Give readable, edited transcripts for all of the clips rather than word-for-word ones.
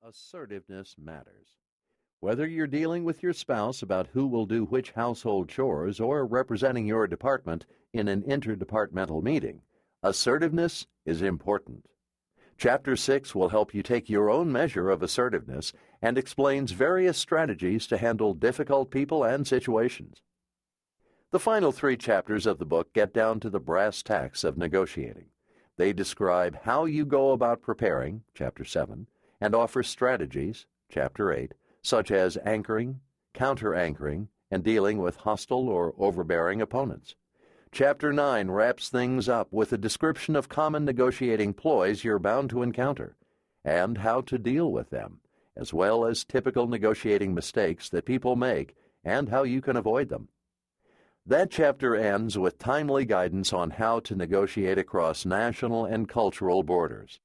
Assertiveness matters. Whether you're dealing with your spouse about who will do which household chores or representing your department in an interdepartmental meeting, assertiveness is important. Chapter 6 will help you take your own measure of assertiveness and explains various strategies to handle difficult people and situations. The final 3 chapters of the book get down to the brass tacks of negotiating. They describe how you go about preparing, Chapter 7, and offer strategies, Chapter 8, such as anchoring, counter-anchoring, and dealing with hostile or overbearing opponents. Chapter 9 wraps things up with a description of common negotiating ploys you're bound to encounter, and how to deal with them, as well as typical negotiating mistakes that people make and how you can avoid them. That chapter ends with timely guidance on how to negotiate across national and cultural borders.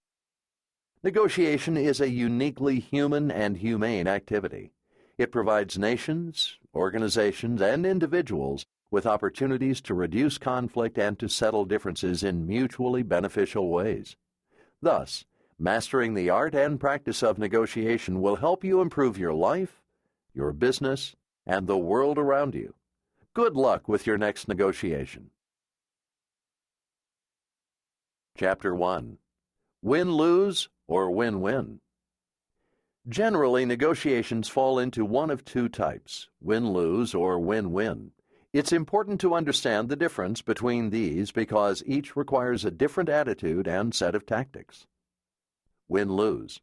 Negotiation is a uniquely human and humane activity. It provides nations, organizations, and individuals with opportunities to reduce conflict and to settle differences in mutually beneficial ways. Thus, mastering the art and practice of negotiation will help you improve your life, your business, and the world around you. Good luck with your next negotiation. Chapter 1. Win-lose or win-win. Generally, negotiations fall into one of 2 types, win-lose or win-win. It's important to understand the difference between these because each requires a different attitude and set of tactics. Win-lose.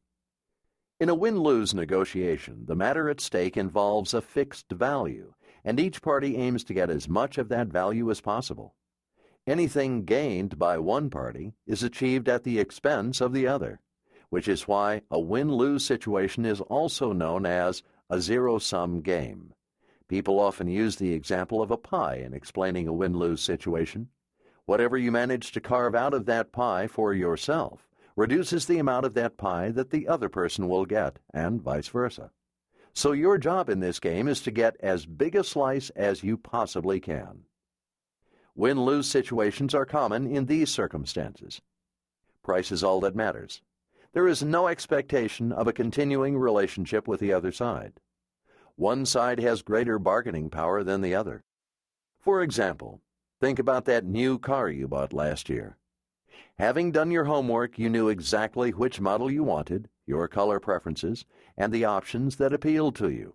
In a win-lose negotiation, the matter at stake involves a fixed value, and each party aims to get as much of that value as possible. Anything gained by one party is achieved at the expense of the other, which is why a win-lose situation is also known as a zero-sum game. People often use the example of a pie in explaining a win-lose situation. Whatever you manage to carve out of that pie for yourself reduces the amount of that pie that the other person will get, and vice versa. So your job in this game is to get as big a slice as you possibly can. Win-lose situations are common in these circumstances. Price is all that matters. There is no expectation of a continuing relationship with the other side. One side has greater bargaining power than the other. For example, think about that new car you bought last year. Having done your homework, you knew exactly which model you wanted, your color preferences, and the options that appealed to you.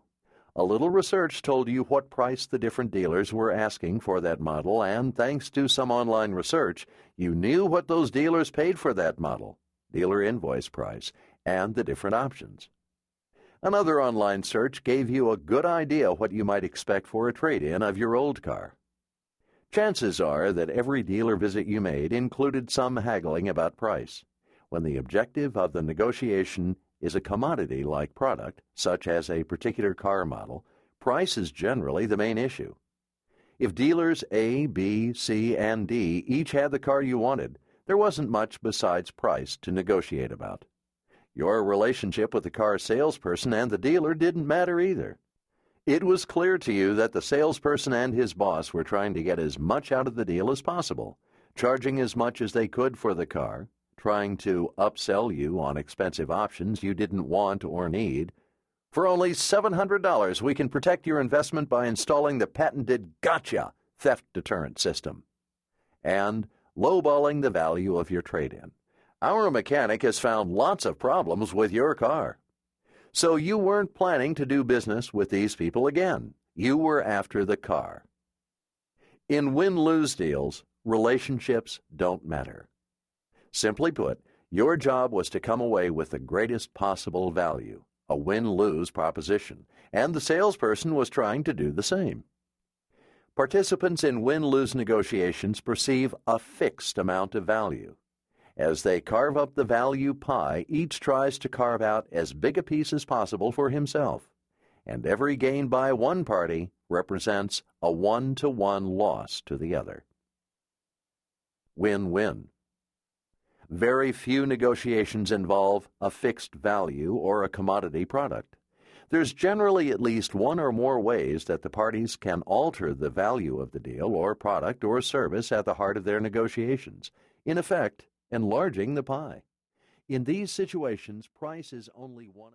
A little research told you what price the different dealers were asking for that model, and thanks to some online research, you knew what those dealers paid for that model, dealer invoice price, and the different options. Another online search gave you a good idea what you might expect for a trade-in of your old car. Chances are that every dealer visit you made included some haggling about price, when the objective of the negotiation is a commodity-like product, such as a particular car model. Price is generally the main issue. If dealers A, B, C, and D each had the car you wanted, there wasn't much besides price to negotiate about. Your relationship with the car salesperson and the dealer didn't matter either. It was clear to you that the salesperson and his boss were trying to get as much out of the deal as possible, charging as much as they could for the car, trying to upsell you on expensive options you didn't want or need. For only $700, we can protect your investment by installing the patented Gotcha theft deterrent system. And lowballing the value of your trade-in. Our mechanic has found lots of problems with your car. So you weren't planning to do business with these people again. You were after the car. In win-lose deals, relationships don't matter. Simply put, your job was to come away with the greatest possible value, a win-lose proposition, and the salesperson was trying to do the same. Participants in win-lose negotiations perceive a fixed amount of value. As they carve up the value pie, each tries to carve out as big a piece as possible for himself, and every gain by one party represents a 1-to-1 loss to the other. Win-win. Very few negotiations involve a fixed value or a commodity product. There's generally at least one or more ways that the parties can alter the value of the deal or product or service at the heart of their negotiations, in effect, enlarging the pie. In these situations, price is only one